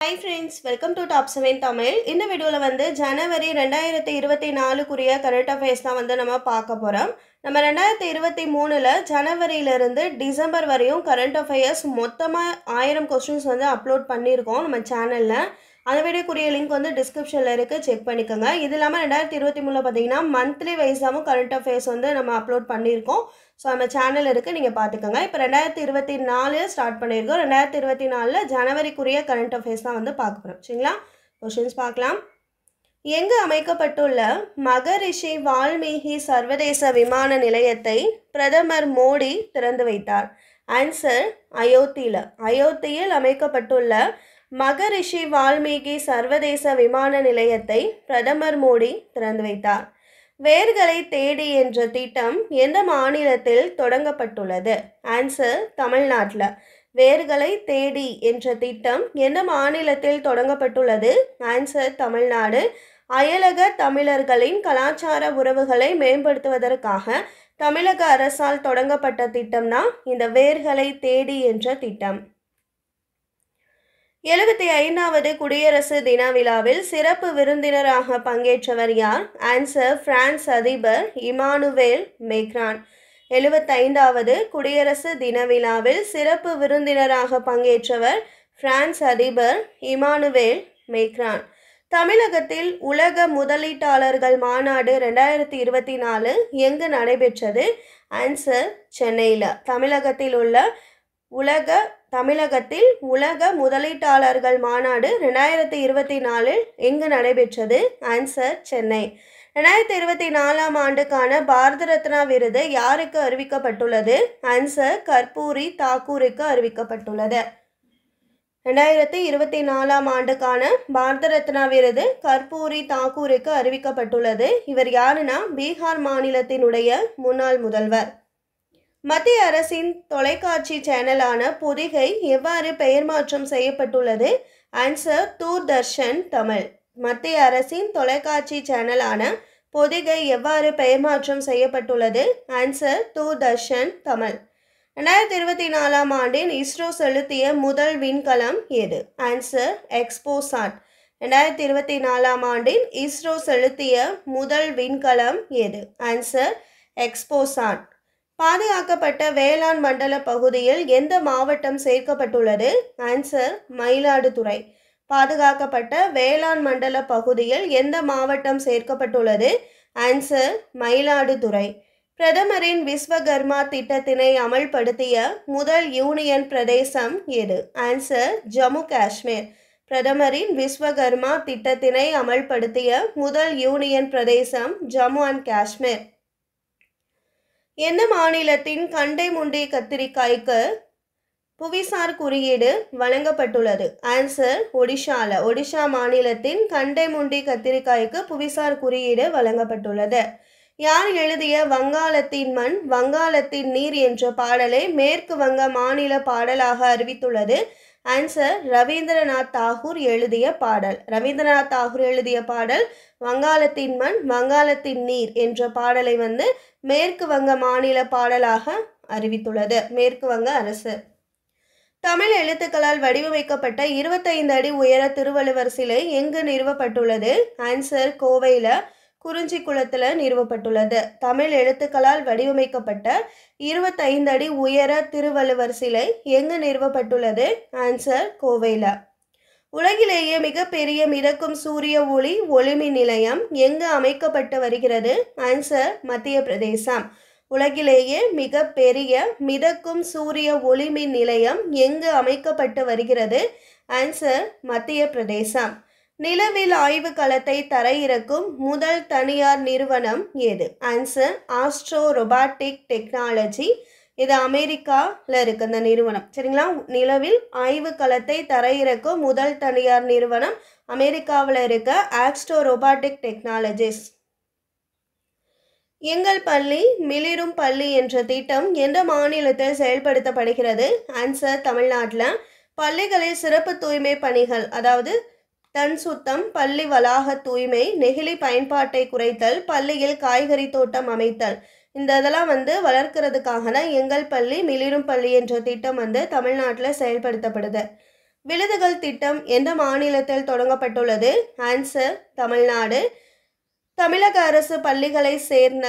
Hi friends, welcome to Top 7 Tamil. இந்த வீடியோல ஜனவரி 2024 குரிய current affairs தான் நம்ம பார்க்க போறோம். நம்ம 2023ல ஜனவரியில இருந்து டிசம்பர் வரையும் கரண்ட் அஃபேர்ஸ் மொத்தமா 1000 क्वेश्चंस அப்லோட் பண்ணியிருக்கோம் நம்ம சேனல்ல. அந்த வீடியோக்குரிய லிங்க் டிஸ்கிரிப்ஷன்ல இருக்கு, செக் பண்ணிக்கோங்க. இது இல்லாம 2023ல பாத்தீங்கன்னா மந்த்லி வைஸாவும் கரண்ட் அஃபேர்ஸ் நம்ம அப்லோட் பண்ணியிருக்கோம். ஸோ நம்ம சேனல் இருக்குது, நீங்கள் பார்த்துக்கோங்க. இப்போ 2024 ஸ்டார்ட் பண்ணியிருக்கோம். 2024 ஜனவரிக்குரிய கரண்ட் அஃபேர்ஸ் தான் பார்க்க போகிறோம். சரிங்களா? கொஷின்ஸ் பார்க்கலாம். எங்கு அமைக்கப்பட்டுள்ள மகரிஷி வால்மீகி சர்வதேச விமான நிலையத்தை பிரதமர் மோடி திறந்து வைத்தார்? ஆன்சர் அயோத்தியில் அமைக்கப்பட்டுள்ள மகரிஷி வால்மீகி சர்வதேச விமான நிலையத்தை பிரதமர் மோடி திறந்து வைத்தார். வேர்களை தேடி என்ற திட்டம் எந்த மாநிலத்தில் தொடங்கப்பட்டுள்ளது? ஆன்சர் தமிழ்நாட்டில். வேர்களை தேடி என்ற திட்டம் எந்த மாநிலத்தில் தொடங்கப்பட்டுள்ளது? ஆன்சர் தமிழ்நாடு. அயலக தமிழர்களின் கலாச்சார உறவுகளை மேம்படுத்துவதற்காக தமிழக அரசால் தொடங்கப்பட்ட திட்டம் தான் இந்த வேர்களை தேடி என்ற திட்டம். 75வது குடியரசு தின விழாவில் சிறப்பு விருந்தினராக பங்கேற்றவர் யார்? ஆன்சர் பிரான்ஸ் அதிபர் இமானுவேல் மேக்ரான். 75வது குடியரசு தின விழாவில் சிறப்பு விருந்தினராக பங்கேற்றவர் பிரான்ஸ் அதிபர் இமானுவேல் மேக்ரான். தமிழகத்தில் உலக முதலீட்டாளர்கள் மாநாடு 2024 எங்கு நடைபெற்றது? ஆன்சர் சென்னையில். தமிழகத்தில் உலக முதலீட்டாளர்கள் மாநாடு 2024 எங்கு நடைபெற்றது? ஆன்சர் சென்னை. 2024 ஆண்டுக்கான பாரத ரத்னா விருது யாருக்கு அறிவிக்கப்பட்டுள்ளது? ஆன்சர் கர்பூரி தாக்கூருக்கு அறிவிக்கப்பட்டுள்ளது. 2024 ஆண்டுக்கான பாரத ரத்னா விருது கர்பூரி தாக்கூருக்கு அறிவிக்கப்பட்டுள்ளது. இவர் யாருன்னா பீகார் மாநிலத்தினுடைய முன்னாள் முதல்வர். மத்திய அரசின் தொலைக்காட்சி சேனலான பொதிகை எவ்வாறு பெயர் மாற்றம் செய்யப்பட்டுள்ளது? ஆன்சர் தூர்தர்ஷன் தமிழ். மத்திய அரசின் தொலைக்காட்சி சேனலான பொதிகை எவ்வாறு பெயர் மாற்றம் செய்யப்பட்டுள்ளது? ஆன்சர் தூர்தர்ஷன் தமிழ். 2024 ஆண்டின் இஸ்ரோ செலுத்திய முதல் விண்கலம் எது? ஆன்சர் எக்ஸ்போசாட். 2024 ஆண்டின் இஸ்ரோ செலுத்திய முதல் விண்கலம் எது? ஆன்சர் எக்ஸ்போசாட். பாதுகாக்கப்பட்ட வேளாண் மண்டல பகுதியில் எந்த மாவட்டம் சேர்க்கப்பட்டுள்ளது? ஆன்சர் மயிலாடுதுறை. பாதுகாக்கப்பட்ட வேளாண் மண்டல பகுதியில் எந்த மாவட்டம் சேர்க்கப்பட்டுள்ளது? ஆன்சர் மயிலாடுதுறை. பிரதமரின் விஸ்வகர்மா திட்டத்தினை அமல்படுத்திய முதல் யூனியன் பிரதேசம் எது? ஆன்சர் ஜம்மு காஷ்மீர். பிரதமரின் விஸ்வகர்மா திட்டத்தினை அமல்படுத்திய முதல் union Pradesh Jammu and Kashmir. எந்த மாநிலத்தின் கண்டைமுண்டி கத்திரிக்காய்க்கு புவிசார் குறியீடு வழங்கப்பட்டுள்ளது? ஆன்சர் ஒடிஷா மாநிலத்தின் கண்டைமுண்டி கத்திரிக்காய்க்கு புவிசார் குறியீடு வழங்கப்பட்டுள்ளது. யார் எழுதிய வங்காளத்தின் மண் வங்காளத்தின் நீர் என்ற பாடலை மேற்கு வங்க மாநில பாடலாக அறிவித்துள்ளது? ஆன்சர் ரவீந்திரநாத் தாகூர் எழுதிய பாடல். ரவீந்திரநாத் தாகூர் எழுதிய பாடல் வங்காளத்தின் மண் வங்காளத்தின் நீர் என்ற பாடலை மேற்கு வங்க மாநில பாடலாக அறிவித்துள்ளது மேற்கு வங்க அரசு. தமிழ் எழுத்துக்களால் வடிவமைக்கப்பட்ட 25 அடி உயர திருவள்ளுவர் சிலை எங்கு நிறுவப்பட்டுள்ளது? ஆன்சர் கோவையில் குறிஞ்சிக்குளத்தில் நிறுவப்பட்டுள்ளது. தமிழ் எழுத்துக்களால் வடிவமைக்கப்பட்ட 25 அடி உயர திருவள்ளுவர் சிலை எங்கு நிறுவப்பட்டுள்ளது? ஆன்சர் கோவையில். உலகிலேயே மிகப்பெரிய மிதக்கும் சூரிய ஒளிமின் நிலையம் எங்கு அமைக்கப்பட்டு வருகிறது? ஆன்சர் மத்திய பிரதேசம். உலகிலேயே மிகப்பெரிய மிதக்கும் சூரிய ஒளிமின் நிலையம் எங்கு அமைக்கப்பட்டு வருகிறது? ஆன்சர் மத்திய பிரதேசம். நிலவில் ஆய்வு களத்தை தரையிறக்கும் முதல் தனியார் நிறுவனம் எது? Answer astro robotic technology. இது அமெரிக்காவில் இருக்குது அந்த நிறுவனம். சரிங்களா? நிலவில் ஆய்வு களத்தை தரையிறக்கும் முதல் தனியார் நிறுவனம் அமெரிக்காவில் இருக்க ஆஸ்ட்ரோ ரொபாட்டிக் டெக்னாலஜிஸ். எங்கள் பள்ளி மிளிரும் பள்ளி என்ற திட்டம் எந்த மாநிலத்தில் செயல்படுத்தப்படுகிறது? ஆன்சர் தமிழ்நாட்டில். பள்ளிகளில் சிறப்பு தூய்மை பணிகள், அதாவது தன் சுத்தம், பள்ளி வளாக தூய்மை, நெகிழி பயன்பாட்டை குறைத்தல், பள்ளியில் காய்கறி தோட்டம் அமைத்தல், இந்த இதெல்லாம் வளர்க்கிறதுக்காக தான் எங்கள் பள்ளி மிளிரும் பள்ளி என்ற திட்டம் தமிழ்நாட்டில் செயல்படுத்தப்படுது. விழுதுகள் திட்டம் எந்த மாநிலத்தில் தொடங்கப்பட்டுள்ளது? ஆன்சர் தமிழ்நாடு. தமிழக அரசு பள்ளிகளை சேர்ந்த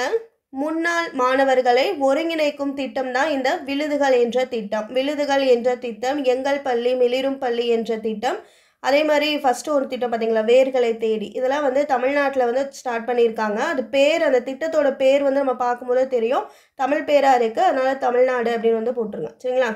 முன்னாள் மாணவர்களை ஒருங்கிணைக்கும் திட்டம் தான் இந்த விழுதுகள் என்ற திட்டம். விழுதுகள் என்ற திட்டம், எங்கள் பள்ளி மிளிரும் பள்ளி என்ற திட்டம், அதே மாதிரி ஃபஸ்ட்டு ஒரு திட்டம் பார்த்தீங்களா, வேர்களை தேடி, இதெல்லாம் வந்து தமிழ்நாட்டில் வந்து ஸ்டார்ட் பண்ணியிருக்காங்க. அது பேர், அந்த திட்டத்தோட பேர் வந்து நம்ம பார்க்கும்போது தெரியும், தமிழ் பேராக இருக்குது, அதனால் தமிழ்நாடு அப்படின்னு வந்து போட்டுருங்க. சரிங்களா?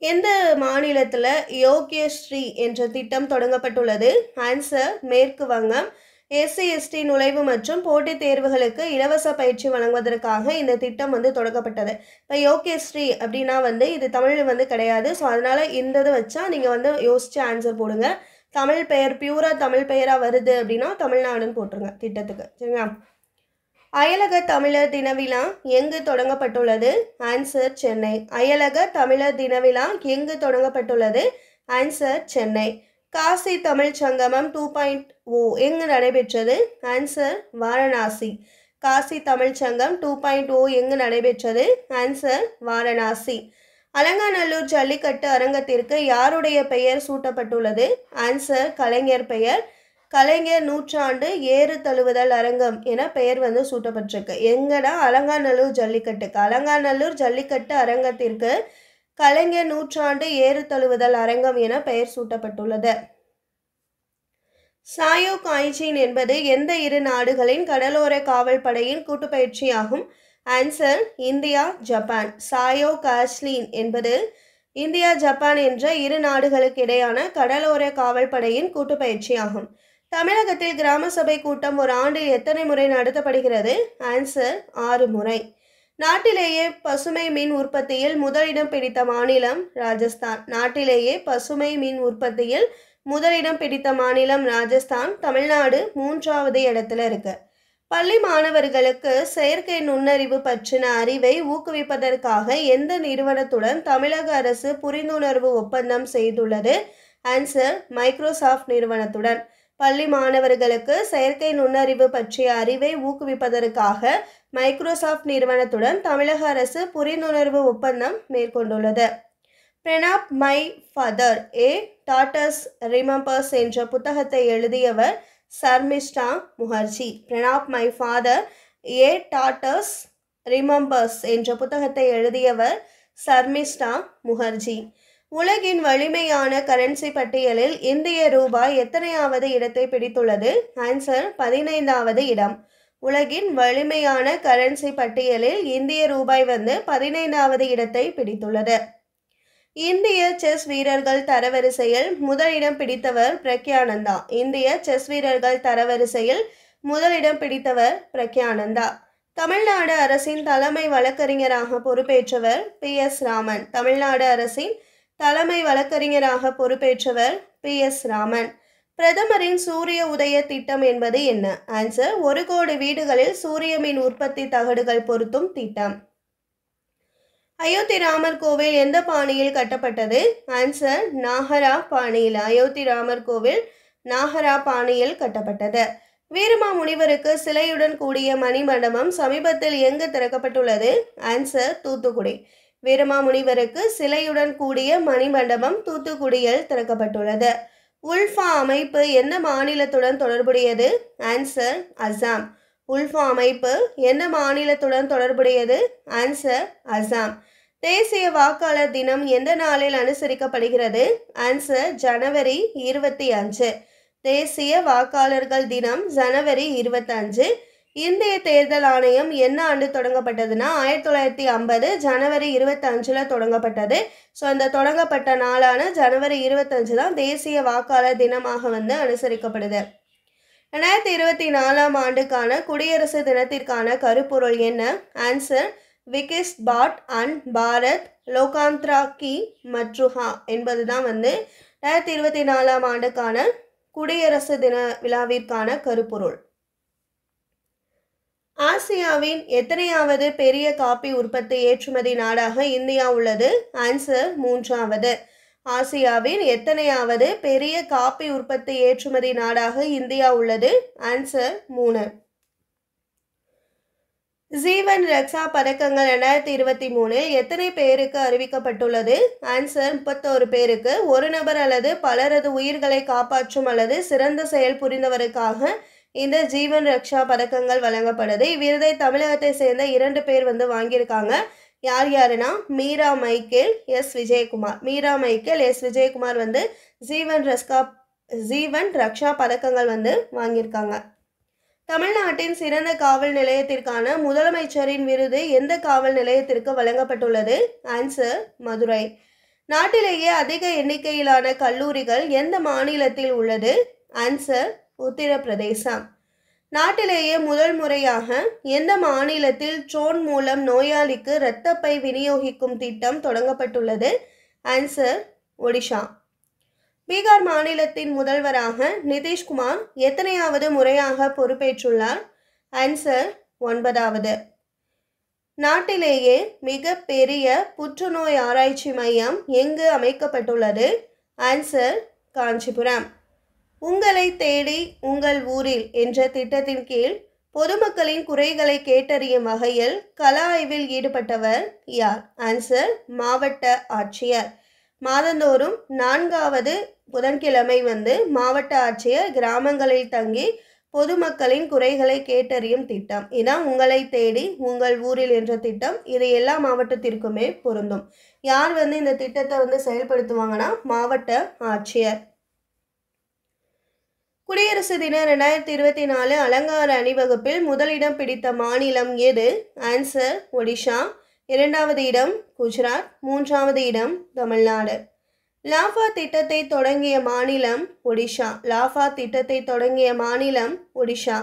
எந்த மாநிலத்தில் யோக்யஸ்ரீ என்ற திட்டம் தொடங்கப்பட்டுள்ளது? ஆன்சர் மேற்கு வங்கம். எஸ்சி/எஸ்டி நுழைவு மற்றும் போட்டித் தேர்வுகளுக்கு இலவச பயிற்சி வழங்குவதற்காக இந்த திட்டம் வந்து தொடங்கப்பட்டது. இப்போ யோக்யஸ்ரீ அப்படின்னா வந்து இது தமிழ் வந்து கிடையாது. ஸோ அதனால் இந்த இதை வச்சா நீங்கள் வந்து யோசித்து ஆன்சர் போடுங்க. தமிழ் பெயர் பியூராக தமிழ் பெயராக வருது அப்படின்னா தமிழ்நாடுன்னு போட்டுருங்க திட்டத்துக்கு. சரிங்களா? அயலக தமிழர் தினவிழா எங்கு தொடங்கப்பட்டுள்ளது? ஆன்சர் சென்னை. அயலக தமிழர் தினவிழா எங்கு தொடங்கப்பட்டுள்ளது? ஆன்சர் சென்னை. காசி தமிழ் சங்கமம் 2.0 எங்கு நடைபெற்றது? ஆன்சர் வாரணாசி. காசி தமிழ் சங்கம் 2.0 எங்கு நடைபெற்றது? ஆன்சர் வாரணாசி. அலங்காநல்லூர் ஜல்லிக்கட்டு அரங்கத்திற்கு யாருடைய பெயர் சூட்டப்பட்டுள்ளது? ஆன்சர் கலைஞர் பெயர். கலைஞர் நூற்றாண்டு ஏறு தழுவுதல் அரங்கம் என பெயர் வந்து சூட்டப்பட்டிருக்கு. எங்கன்னா அலங்காநல்லூர் ஜல்லிக்கட்டுக்கு. அலங்காநல்லூர் ஜல்லிக்கட்டு அரங்கத்திற்கு கலைஞர் நூற்றாண்டு ஏறு தழுவுதல் அரங்கம் என பெயர் சூட்டப்பட்டுள்ளது. சாயோ காய்ச்சின் என்பது எந்த இரு நாடுகளின் கடலோர காவல் படையின் கூட்டுப்பயிற்சியாகும்? Answer India Japan. சாயோ காஸ்லின் என்பது இந்தியா ஜப்பான் என்ற இரு நாடுகளுக்கு இடையான கடலோர காவல் படையின் கூட்டுப்பயிற்சியாகும். தமிழகத்தில் கிராம சபை கூட்டம் ஒரு ஆண்டில் எத்தனை முறை நடத்தப்படுகிறது? ஆன்சர் 6 முறை. நாட்டிலேயே பசுமை மின் உற்பத்தியில் முதலிடம் பிடித்த மாநிலம் ராஜஸ்தான். நாட்டிலேயே பசுமை மின் உற்பத்தியில் முதலிடம் பிடித்த மாநிலம் ராஜஸ்தான். தமிழ்நாடு 3வது இடத்துல இருக்கு. பள்ளி மாணவர்களுக்கு செயற்கை நுண்ணறிவு பற்றின அறிவை ஊக்குவிப்பதற்காக எந்த நிறுவனத்துடன் தமிழக அரசு புரிந்துணர்வு ஒப்பந்தம் செய்துள்ளது? ஆன்சர் மைக்ரோசாஃப்ட் நிறுவனத்துடன். பள்ளி மாணவர்களுக்கு செயற்கை நுண்ணறிவு பற்றிய அறிவை ஊக்குவிப்பதற்காக மைக்ரோசாஃப்ட் நிறுவனத்துடன் தமிழக அரசு புரிந்துணர்வு ஒப்பந்தம் மேற்கொண்டுள்ளது. Pranab my father A daughters remembers என்ற புத்தகத்தை எழுதியவர் Sharmishta Mukherjee. Pranab my father A daughters remembers என்ற புத்தகத்தை எழுதியவர் சர்மிஷ்டா முகர்ஜி. உலகின் வலிமையான கரன்சி பட்டியலில் இந்திய ரூபாய் எத்தனையாவது இடத்தை பிடித்துள்ளது? ஆன்சர் 15வது இடம். உலகின் வலிமையான கரன்சி பட்டியலில் இந்திய ரூபாய் வந்து 15வது இடத்தை பிடித்துள்ளது. இந்திய செஸ் வீரர்கள் தரவரிசையில் முதலிடம் பிடித்தவர் பிரக்யானந்தா. இந்திய செஸ் வீரர்கள் தரவரிசையில் முதலிடம் பிடித்தவர் பிரக்யானந்தா. தமிழ்நாடு அரசின் தலைமை வழக்கறிஞராக பொறுப்பேற்றவர் PS ராமன். தமிழ்நாடு அரசின் தலைமை வழக்கறிஞராக பொறுப்பேற்றவர் PS ராமன். பிரதமரின் சூரிய உதய திட்டம் என்பது என்ன? ஆன்சர் 1 கோடி வீடுகளில் சூரிய மின் உற்பத்தி தகடுகள் பொருத்தும் திட்டம். அயோத்தி ராமர் கோவில் எந்த பாணியில் கட்டப்பட்டது? ஆன்சர் நாகரா பாணியில். அயோத்தி ராமர் கோவில் நாகரா பாணியில் கட்டப்பட்டது. வீரமாமுனிவருக்கு சிலையுடன் கூடிய மணிமண்டபம் சமீபத்தில் எங்கு திறக்கப்பட்டுள்ளது? ஆன்சர் தூத்துக்குடி. வீரமாமுனிவருக்கு சிலையுடன் கூடிய மணிமண்டபம் தூத்துக்குடியில் திறக்கப்பட்டுள்ளது. உல்ஃபா அமைப்பு எந்த மாநிலத்துடன் தொடர்புடையது? ஆன்சர் அசாம். உல்ஃபா அமைப்பு எந்த மாநிலத்துடன் தொடர்புடையது? ஆன்சர் அசாம். தேசிய வாக்காளர் தினம் எந்த நாளில் அனுசரிக்கப்படுகிறது? ஆன்சர் ஜனவரி 25. தேசிய வாக்காளர்கள் தினம் ஜனவரி 25. இந்திய தேர்தல் ஆணையம் என்ன ஆண்டு தொடங்கப்பட்டதுன்னா 1950 ஜனவரி 25 தொடங்கப்பட்டது. ஸோ அந்த தொடங்கப்பட்ட நாளான ஜனவரி 25 தான் தேசிய வாக்காளர் தினமாக வந்து அனுசரிக்கப்படுது. 2024 ஆண்டுக்கான குடியரசு தினத்திற்கான கருப்பொருள் என்ன? ஆன்சர் விகிஸ் பாட் அண்ட் பாரத் லோகாந்த்ரா கி மட்ருஹா என்பது தான் வந்து 2024 ஆண்டுக்கான குடியரசு தின விழாவிற்கான கருப்பொருள். ஆசியாவின் எத்தனையாவது பெரிய காபி உற்பத்தி ஏற்றுமதி நாடாக இந்தியா உள்ளது? ஆன்சர் 3வது. ஆசியாவின் எத்தனையாவது பெரிய காபி உற்பத்தி ஏற்றுமதி நாடாக இந்தியா உள்ளது? ஆன்சர் 3. 2024 ஆண்டுக்கான குடியரசு தின விழாவிற்கான கருப்பொருள். ஆசியாவின் எத்தனையாவது பெரிய காபி உற்பத்தி ஏற்றுமதி நாடாக இந்தியா உள்ளது? ஆன்சர் 3வது. ஆசியாவின் எத்தனையாவது பெரிய காபி உற்பத்தி ஏற்றுமதி நாடாக இந்தியா உள்ளது? ஆன்சர் 3. ஜீவன் ரக்ஷா பதக்கங்கள் 2023 எத்தனை பேருக்கு அறிவிக்கப்பட்டுள்ளது? ஆன்சர் 31 பேருக்கு. ஒரு நபர் அல்லது பலரது உயிர்களை காப்பாற்றும் அல்லது சிறந்த செயல் புரிந்தவருக்காக இந்த ஜீவன் ரக்ஷா பதக்கங்கள் வழங்கப்படுது. இவ்விருதை தமிழகத்தை சேர்ந்த 2 பேர் வாங்கியிருக்காங்க. யார் யாருன்னா Meera Michael, S Vijayakumar. Meera Michael, S Vijayakumar Jeevan Raksha பதக்கங்கள் வாங்கியிருக்காங்க. தமிழ்நாட்டின் சிறந்த காவல் நிலையத்திற்கான முதலமைச்சரின் விருது எந்த காவல் நிலையத்திற்கு வழங்கப்பட்டுள்ளது? ஆன்சர் மதுரை. நாட்டிலேயே அதிக எண்ணிக்கையிலான கல்லூரிகள் எந்த மாநிலத்தில் உள்ளது? ஆன்சர் உத்தரப்பிரதேசம். நாட்டிலேயே முதல் முறையாக எந்த மாநிலத்தில் ட்ரோன் மூலம் நோயாளிக்கு இரத்தப்பை விநியோகிக்கும் திட்டம் தொடங்கப்பட்டுள்ளது? ஆன்சர் ஒடிஷா. பீகார் மாநிலத்தின் முதல்வராக நிதிஷ்குமார் எத்தனையாவது முறையாக பொறுப்பேற்றுள்ளார்? ஆன்சர் 9வது. நாட்டிலேயே மிக பெரிய புற்றுநோய் ஆராய்ச்சி மையம் எங்கு அமைக்கப்பட்டுள்ளது? ஆன்சர் காஞ்சிபுரம். உங்களை தேடி உங்கள் ஊரில் என்ற திட்டத்தின் கீழ் பொதுமக்களின் குறைகளை கேட்டறியும் வகையில் கள ஆய்வில் ஈடுபட்டவர் யார்? ஆன்சர் மாவட்ட ஆட்சியர். மாதந்தோறும் 4வது புதன்கிழமை மாவட்ட ஆட்சியர் கிராமங்களில் தங்கி பொதுமக்களின் குறைகளை கேட்டறியும் திட்டம். இதான் உங்களை தேடி உங்கள் ஊரில் என்ற திட்டம். இது எல்லா மாவட்டத்திற்குமே பொருந்தும். யார் இந்த திட்டத்தை செயல்படுத்துவாங்கன்னா மாவட்ட ஆட்சியர். குடியரசு தின 2024 அலங்கார அணிவகுப்பில் முதலிடம் பிடித்த மாநிலம் எது? ஆன்சர் ஒடிஷா. 2வது இடம் குஜராத். 3வது இடம் தமிழ்நாடு. லாஃபா திட்டத்தை தொடங்கிய மாநிலம் ஒடிஷா. லாஃபா திட்டத்தை தொடங்கிய மாநிலம் ஒடிஷா.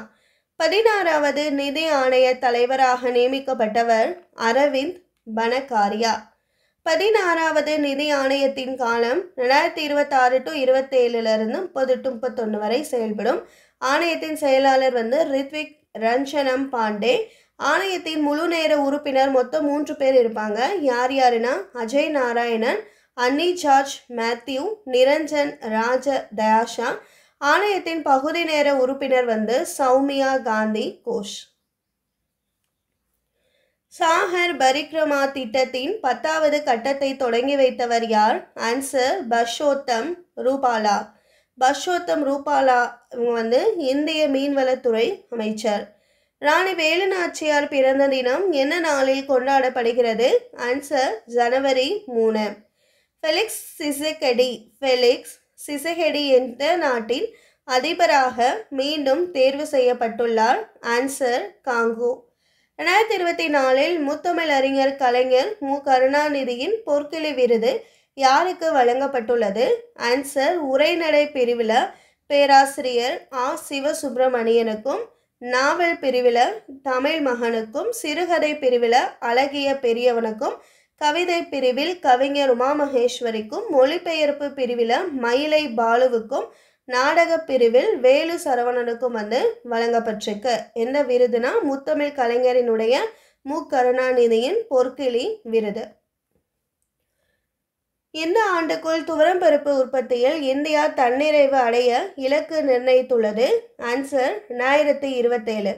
16வது நிதி ஆணைய தலைவராக நியமிக்கப்பட்டவர் அரவிந்த் பனகாரியா. 16வது நிதி ஆணையத்தின் காலம் 2026 to 27 30 to 31 வரை செயல்படும். ஆணையத்தின் செயலாளர் ரித்விக் ரஞ்சனம் பாண்டே. ஆணையத்தின் முழு நேர உறுப்பினர் மொத்தம் 3 பேர் இருப்பாங்க. யார் யாருன்னா அஜய் நாராயணன், அன்னி ஜார்ஜ் மேத்யூ, நிரஞ்சன் ராஜ தயாஷா. ஆணையத்தின் பகுதி நேர உறுப்பினர் சௌமியா காந்தி கோஷ். சாகர் பரிக்ரமா திட்டத்தின் 10வது கட்டத்தை தொடங்கி வைத்தவர் யார்? ஆன்சர் பர்ஷோத்தம் ரூபாலா. பர்ஷோத்தம் ரூபாலா இந்திய மீன்வளத்துறை அமைச்சர். ராணி வேலுநாச்சியார் பிறந்த தினம் என்ன நாளில் கொண்டாடப்படுகிறது? ஆன்சர் ஜனவரி 3. ஃபெலிக்ஸ் சிசெகெடி என்ற நாட்டின் அதிபராக மீண்டும் தேர்வு செய்யப்பட்டுள்ளார். Answer Congo. 2024 முத்தமிழ் அறிஞர் கலைஞர் மு கருணாநிதியின் பொற்கிளி விருது யாருக்கு வழங்கப்பட்டுள்ளது? ஆன்சர் உரைநடை பிரிவில் பேராசிரியர் ஆ சிவசுப்பிரமணியனுக்கும், நாவல் பிரிவில் தமிழ் மகனுக்கும், சிறுகதை பிரிவில் அழகிய பெரியவனுக்கும், கவிதை பிரிவில் கவிஞர் உமா மகேஸ்வரிக்கும், மொழிபெயர்ப்பு பிரிவில் மயிலை பாலுவுக்கும், நாடக பிரிவில் வேலு சரவணனுக்கும் வழங்கப்பட்டிருக்கு. எந்த விருதுனா முத்தமிழ் கலைஞரினுடைய மு கருணாநிதியின் பொற்கிளி விருது. இந்த ஆண்டுக்குள் துவரம்பருப்பு உற்பத்தியில் இந்தியா தன்னிறைவு அடைய இலக்கு நிர்ணயித்துள்ளது. ஆன்சர் 2027.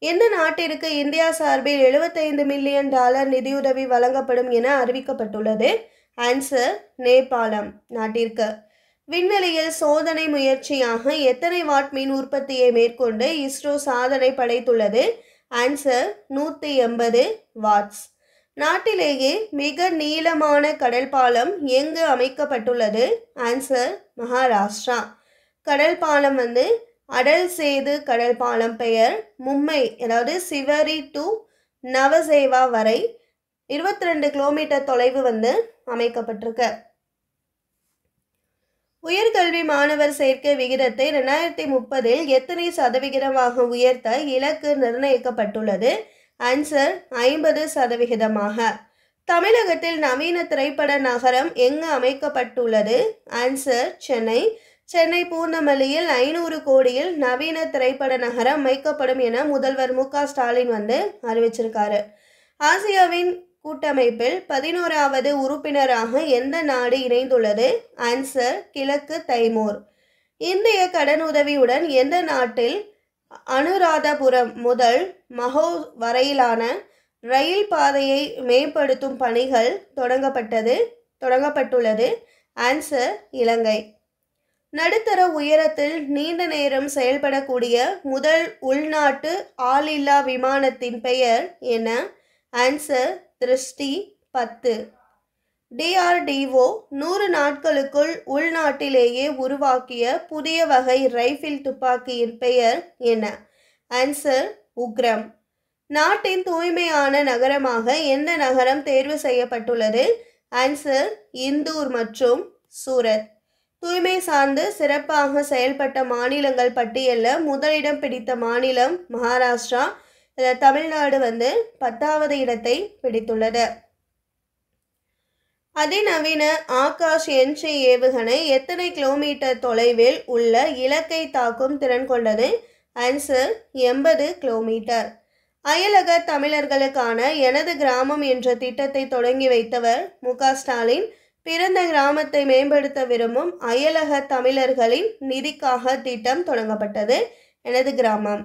எந்த நாட்டிற்கு இந்தியா சார்பில் $75 மில்லியன் நிதியுதவி வழங்கப்படும் என அறிவிக்கப்பட்டுள்ளது? ஆன்சர் நேபாளம் நாட்டிற்கு. விண்வெளியில் சோதனை முயற்சியாக எத்தனை வாட் மின் உற்பத்தியை மேற்கொண்டு இஸ்ரோ சாதனை படைத்துள்ளது? Answer 180 watts. நாட்டிலேயே மிக நீளமான கடல் பாலம் எங்கு அமைக்கப்பட்டுள்ளது? ஆன்சர் மகாராஷ்டிரா. கடல் பாலம் அடல் சேது கடல் பாலம். பெயர் மும்பை, அதாவது சிவரி டு நவசேவா வரை 22 கிலோமீட்டர் தொலைவு அமைக்கப்பட்டிருக்கு. உயர்கல்வி மாணவர் சேர்க்கை விகிதத்தை 2030 எத்தனை சதவிகிதமாக உயர்த்த இலக்கு நிர்ணயிக்கப்பட்டுள்ளது? ஆன்சர் 50%. தமிழகத்தில் நவீன திரைப்பட நகரம் எங்கு அமைக்கப்பட்டுள்ளது? ஆன்சர் சென்னை. சென்னை பூந்தமல்லியில் 500 கோடியில் நவீன திரைப்பட நகரம் அமைக்கப்படும் என முதல்வர் மு க ஸ்டாலின் அறிவிச்சிருக்காரு. ஆசியாவின் கூட்டமைப்பில் 11வது உறுப்பினராக எந்த நாடு இணைந்துள்ளது? ஆன்சர் கிழக்கு தைமூர். இந்திய கடனுதவியுடன் எந்த நாட்டில் அனுராதபுரம் முதல் மஹோ வரையிலான ரயில் பாதையை மேம்படுத்தும் பணிகள் தொடங்கப்பட்டுள்ளது. ஆன்சர் இலங்கை. நடுத்தர உயரத்தில் நீண்ட நேரம் செயல்படக்கூடிய முதல் உள்நாட்டு ஆளில்லா விமானத்தின் பெயர் என்ன? ஆன்சர் திருஷ்டி 10. DRDO 100 நாட்களுக்குள் உள்நாட்டிலேயே உருவாக்கிய புதிய வகை ரைஃபிள் துப்பாக்கியின் பெயர் என்ன? ஆன்சர் உக்ரம். நாட்டின் தூய்மையான நகரமாக எந்த நகரம் தேர்வு செய்யப்பட்டுள்ளது? ஆன்சர் இந்தூர் மற்றும் சூரத். தூய்மை சார்ந்து சிறப்பாக செயல்பட்ட மாநிலங்கள் பட்டியலில் முதலிடம் பிடித்த மாநிலம் மகாராஷ்டிரா. இதில் தமிழ்நாடு 10வது இடத்தை பிடித்துள்ளது. அதிநவீன ஆகாஷ் என்சி ஏவுகணை எத்தனை கிலோமீட்டர் தொலைவில் உள்ள இலக்கை தாக்கும் திறன் கொண்டது? Answer 80 kilometre. அயலக தமிழர்களுக்கான எனது கிராமம் என்ற திட்டத்தை தொடங்கி வைத்தவர் மு.க. ஸ்டாலின். பிறந்த கிராமத்தை மேம்படுத்த விரும்பும் அயலக தமிழர்களின் நிதிக்காக திட்டம் தொடங்கப்பட்டது. எனது கிராமம்.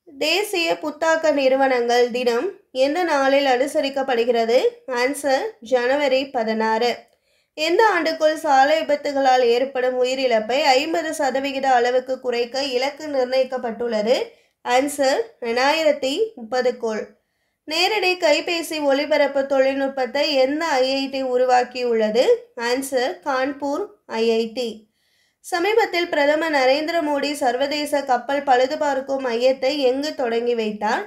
தேசிய புத்தாக்க நிறுவனங்கள் தினம் எந்த நாளில் அனுசரிக்கப்படுகிறது? ஆன்சர் ஜனவரி 16. எந்த ஆண்டுக்குள் சாலை விபத்துகளால் ஏற்படும் உயிரிழப்பை 50% அளவுக்கு குறைக்க இலக்கு நிர்ணயிக்கப்பட்டுள்ளது? ஆன்சர் 2030க்குள். நேரடி கைபேசி ஒளிபரப்பு தொழில்நுட்பத்தை எந்த ஐஐடி உருவாக்கியுள்ளது? Answer Kanpur IIT. சமீபத்தில் பிரதமர் நரேந்திர மோடி சர்வதேச கப்பல் பழுதுபார்க்கும் மையத்தை எங்கு தொடங்கி வைத்தார்?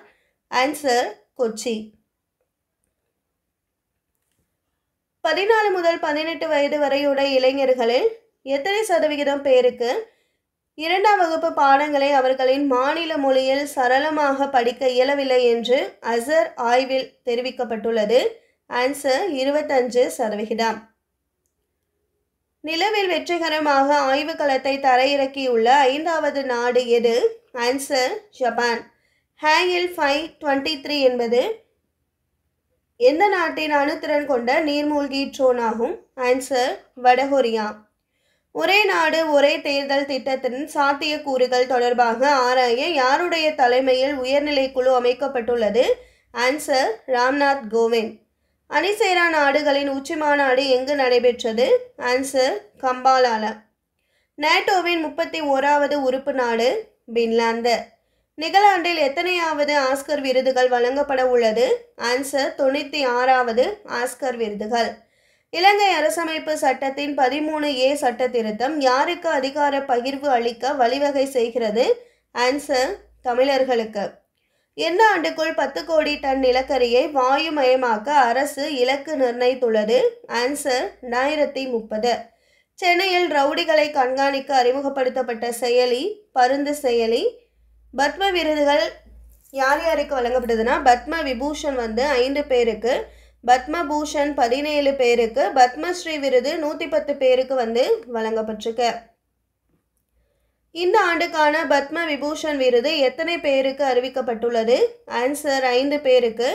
ஆன்சர் கொச்சி. 14 முதல் 18 வயது வரையுடைய இளைஞர்களில் எத்தனை சதவிகிதம் பேருக்கு 2ஆம் வகுப்பு பாடங்களை அவர்களின் மாநில மொழியில் சரளமாக படிக்க இயலவில்லை என்று அசர் ஆய்வில் தெரிவிக்கப்பட்டுள்ளது? ஆன்சர் 25%. நிலவில் வெற்றிகரமாக ஆய்வுக்களத்தை தரையிறக்கியுள்ள 5வது நாடு எது? Answer Japan. ஹேங்கில் 523 என்பது எந்த நாட்டின் அணுத்திறன் கொண்ட நீர்மூழ்கி ட்ரோன் ஆகும்? ஆன்சர் வடகொரியா. ஒரே நாடு ஒரே தேர்தல் திட்டத்தின் சாத்தியக்கூறுகள் தொடர்பாக ஆராய யாருடைய தலைமையில் உயர்நிலை குழு அமைக்கப்பட்டுள்ளது? ஆன்சர் ராம்நாத் கோவிந்த். அணிசேரா நாடுகளின் உச்சி மாநாடு எங்கு நடைபெற்றது? ஆன்சர் கம்பாலால. நேட்டோவின் 31வது உறுப்பு நாடு பின்லாந்து. நிகழாண்டில் எத்தனையாவது ஆஸ்கர் விருதுகள் வழங்கப்பட உள்ளது? ஆன்சர் 96வது ஆஸ்கர் விருதுகள். இலங்கை அரசமைப்பு சட்டத்தின் 13A சட்ட திருத்தம் யாருக்கு அதிகார பகிர்வு அளிக்க வழிவகை செய்கிறது? ஆன்சர் தமிழர்களுக்கு. எந்த ஆண்டுக்குள் 10 கோடி டன் நிலக்கரியை வாயுமயமாக்க அரசு இலக்கு நிர்ணயித்துள்ளது? ஆன்சர் 2030. சென்னையில் ரவுடிகளை கண்காணிக்க அறிமுகப்படுத்தப்பட்ட செயலி பருந்து செயலி. பத்ம விருதுகள் யார் யாருக்கு வழங்கப்பட்டதுன்னா பத்ம விபூஷன் 5 பேருக்கு, பத்மபூஷன் 17 பேருக்கு, பத்மஸ்ரீ விருது 110 பேருக்கு வழங்கப்பட்டிருக்கு. இந்த ஆண்டுக்கான பத்ம விபூஷன் விருது எத்தனை பேருக்கு அறிவிக்கப்பட்டுள்ளது? ஆன்சர் 5 பேருக்கு.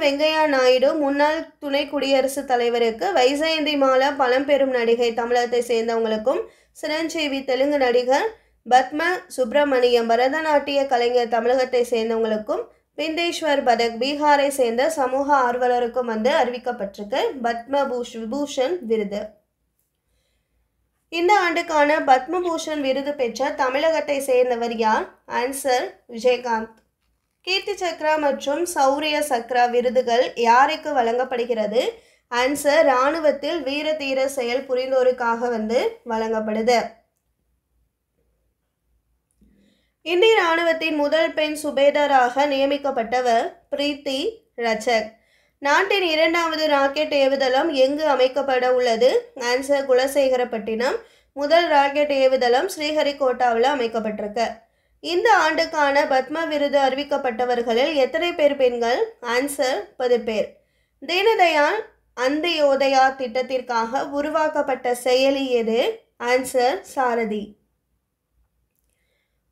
வெங்கையா நாயுடு முன்னாள் துணை குடியரசுத் தலைவருக்கு, வைஜெயந்தி மாலா பழம்பெரும் நடிகை தமிழகத்தை சேர்ந்தவங்களுக்கும், சிரஞ்சீவி தெலுங்கு நடிகர், பத்ம சுப்பிரமணியம் பரதநாட்டிய கலைஞர் தமிழகத்தை சேர்ந்தவங்களுக்கும், பிந்தேஸ்வர் பதக் பீகாரை சேர்ந்த சமூக ஆர்வலருக்கும் அறிவிக்கப்பட்டிருக்கு பத்ம விபூஷன் விருது. இந்த ஆண்டுக்கான பத்மபூஷன் விருது பெற்ற தமிழகத்தை சேர்ந்தவர் யார்? ஆன்சர் விஜயகாந்த். கீர்த்தி சக்ரா மற்றும் சௌரிய சக்ரா விருதுகள் யாருக்கு வழங்கப்படுகிறது? ஆன்சர் இராணுவத்தில் வீர தீர செயல் புரிந்தோருக்காக வழங்கப்படுது. இந்திய இராணுவத்தின் முதல் பெண் சுபேதராக நியமிக்கப்பட்டவர் பிரீத்தி ரஜக். நாட்டின் 2வது ராக்கெட் ஏவுதளம் எங்கு அமைக்கப்பட உள்ளது? ஆன்சர் குலசேகரப்பட்டினம். முதல் ராக்கெட் ஏவுதளம் ஸ்ரீஹரிகோட்டாவில் அமைக்கப்பட்டிருக்கு. இந்த ஆண்டுக்கான பத்ம விருது அறிவிக்கப்பட்டவர்களில் எத்தனை பேர் பெண்கள்? ஆன்சர் 10 பேர். தீனதயாள் அந்தியோதயா திட்டத்திற்காக உருவாக்கப்பட்ட செயலி எது? ஆன்சர் சாரதி.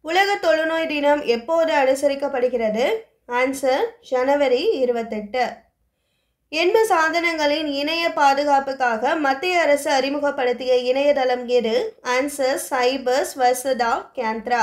உலக தொழுநோய் தினம் எப்போது அனுசரிக்கப்படுகிறது? ஆன்சர் ஜனவரி 28. எண்பு சாதனங்களின் இணைய பாதுகாப்புக்காக மத்திய அரசு அறிமுகப்படுத்திய இணையதளம் எது? ஆன்சர் சைபர்ஸ் வசதா கேந்திரா.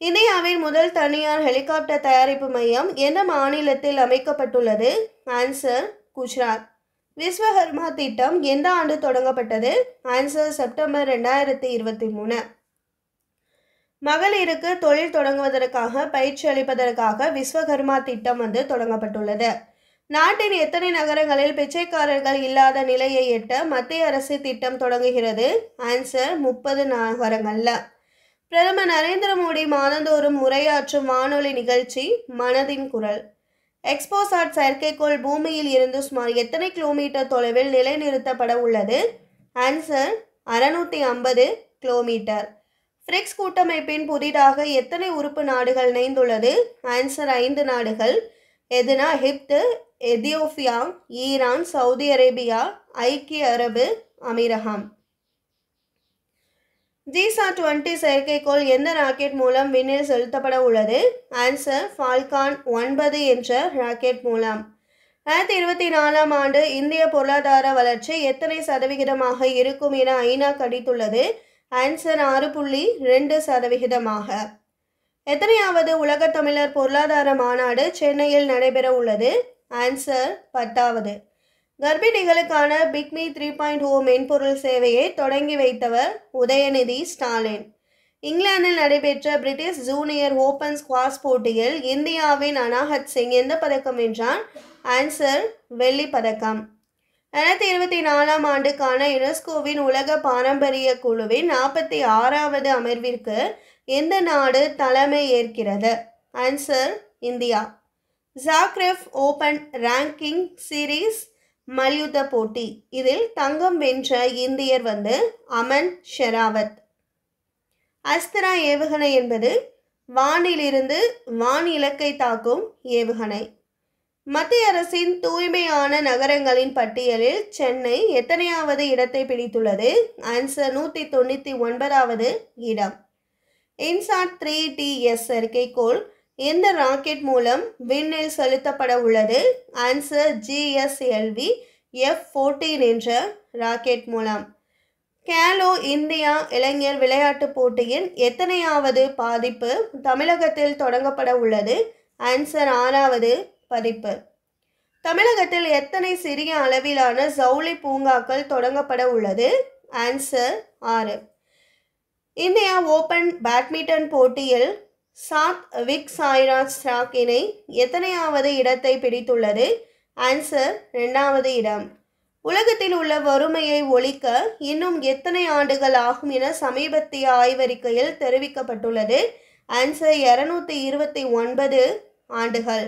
இந்தியாவின் முதல் தனியார் ஹெலிகாப்டர் தயாரிப்பு மையம் எந்த மாநிலத்தில் அமைக்கப்பட்டுள்ளது? ஆன்சர் குஜராத். விஸ்வகர்மா திட்டம் எந்த ஆண்டு தொடங்கப்பட்டது? Answer September 2023. மகளிருக்கு தொழில் தொடங்குவதற்காக பயிற்சி அளிப்பதற்காக விஸ்வகர்மா திட்டம் தொடங்கப்பட்டுள்ளது. நாட்டின் எத்தனை நகரங்களில் பிச்சைக்காரர்கள் இல்லாத நிலையை எட்ட மத்திய அரசு திட்டம் தொடங்குகிறது? ஆன்சர் 30 நகரங்கள்ல. பிரதமர் நரேந்திர மோடி மாதந்தோறும் உரையாற்றும் வானொலி நிகழ்ச்சி மனதின் குரல். எக்ஸ்போசாட் செயற்கைக்கோள் பூமியில் இருந்து சுமார் எத்தனை கிலோமீட்டர் தொலைவில் நிலைநிறுத்தப்பட உள்ளது? Answer 650 kilometre. பிரிக்ஸ் கூட்டமைப்பின் புதிதாக எத்தனை உறுப்பு நாடுகள் இணைந்துள்ளது? ஆன்சர் 5 நாடுகள். எதுனா எகிப்து, எத்தியோப்பியா, ஈரான், சவுதி அரேபியா, ஐக்கிய அரபு அமீரகம். ஜிசா-20 செயற்கைக்கோள் எந்த ராக்கெட் மூலம் விண்ணில் செலுத்தப்பட உள்ளது? ஆன்சர் ஃபால்கான் 9 என்ற ராக்கெட் மூலம். 2024ஆம் ஆண்டு இந்திய பொருளாதார வளர்ச்சி எத்தனை சதவிகிதமாக இருக்கும் என ஐநா கணித்துள்ளது? ஆன்சர் 6.2%. எத்தனையாவது உலக தமிழர் பொருளாதார மாநாடு சென்னையில் நடைபெற உள்ளது? ஆன்சர் 10வது. கர்ப்பிணிகளுக்கான பிக்மி 3.0 மென்பொருள் சேவையை தொடங்கி வைத்தவர் உதயநிதி ஸ்டாலின். இங்கிலாந்தில் நடைபெற்ற பிரிட்டிஷ் ஜூனியர் ஓபன் ஸ்குவாஷ் போட்டியில் இந்தியாவின் அனாஹத் சிங் எந்த பதக்கம் வென்றார்? ஆன்சர் வெள்ளி பதக்கம். 2024ஆம் ஆண்டுக்கான யுனெஸ்கோவின் உலக பாரம்பரிய குழுவின் 46வது அமர்விற்கு எந்த நாடு தலைமை ஏற்கிறது? Answer India. Zagreb open ranking series மல்யுத்த போட்டி இதில் தங்கம் வென்ற இந்தியர் அமன் ஷெராவத். அஸ்திரா ஏவுகணை என்பது வானிலிருந்து வான் இலக்கை தாக்கும் ஏவுகணை. மத்திய அரசின் தூய்மையான நகரங்களின் பட்டியலில் சென்னை எத்தனையாவது இடத்தை பிடித்துள்ளது? ஆன்சர் 199வது இடம். இன்சாட் 3TS செயற்கைக்கோள் எந்த ராக்கெட் மூலம் விண்ணில் செலுத்தப்பட உள்ளது? ஆன்சர் GSLV F-14 என்ற ராக்கெட் மூலம். கேலோ இந்தியா இளைஞர் விளையாட்டுப் போட்டியின் எத்தனையாவது பதிப்பு தமிழகத்தில் தொடங்கப்பட உள்ளது? ஆன்சர் 6வது பதிப்பு. தமிழகத்தில் எத்தனை சிறிய அளவிலான ஜவுளி பூங்காக்கள் தொடங்கப்பட உள்ளது? ஆன்சர் 6. இந்தியா ஓபன் பேட்மிண்டன் போட்டியில் சாத்விக் சாய்ராஜ் ஸ்ராக் இணை எத்தனையாவது இடத்தை பிடித்துள்ளது? ஆன்சர் 2வது இடம். உலகத்தில் உள்ள வறுமையை ஒழிக்க இன்னும் எத்தனை ஆண்டுகள் ஆகும் என சமீபத்திய ஆய்வறிக்கையில் தெரிவிக்கப்பட்டுள்ளது? ஆன்சர் 229 ஆண்டுகள்.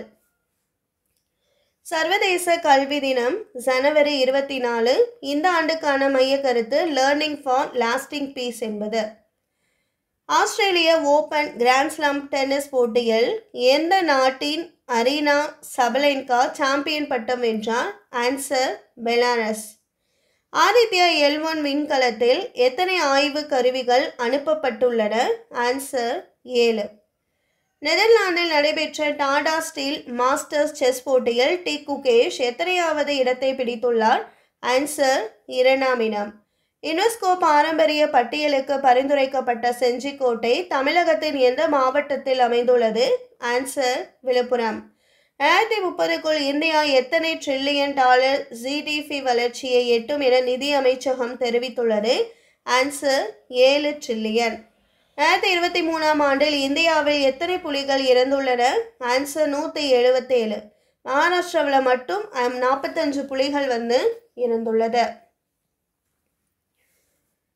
சர்வதேச கல்வி தினம் ஜனவரி 24. இந்த ஆண்டுக்கான மைய கருத்து லேர்னிங் ஃபார் லாஸ்டிங் பீஸ் என்பது. ஆஸ்திரேலிய ஓபன் கிராண்ட்ஸ்லாம் டென்னிஸ் போட்டியில் எந்த நாட்டின் அரீனா சபலென்கா சாம்பியன் பட்டம் வென்றார்? Answer Belarus. ஆதித்யா L1 விண்கலத்தில் எத்தனை ஆய்வு கருவிகள் அனுப்பப்பட்டுள்ளன? ஆன்சர் 7. நெதர்லாந்தில் நடைபெற்ற டாடா ஸ்டீல் மாஸ்டர்ஸ் செஸ் போட்டியில் டி குகேஷ் எத்தனையாவது இடத்தை பிடித்துள்ளார்? ஆன்சர் 2ஆம் இடம். யுனெஸ்கோ பாரம்பரிய பட்டியலுக்கு பரிந்துரைக்கப்பட்ட செஞ்சிக்கோட்டை தமிழகத்தின் எந்த மாவட்டத்தில் அமைந்துள்ளது? ஆன்சர் விழுப்புரம். 2030க்குள் இந்தியா எத்தனை $1 trillion GDP வளர்ச்சியை எட்டும் என நிதி அமைச்சகம் தெரிவித்துள்ளது? Answer 7 trillion. 2023ஆம் ஆண்டில் இந்தியாவில் எத்தனை புலிகள் இறந்துள்ளன? ஆன்சர் 177. மகாராஷ்டிராவில் மட்டும் 45 புலிகள் இறந்துள்ளது.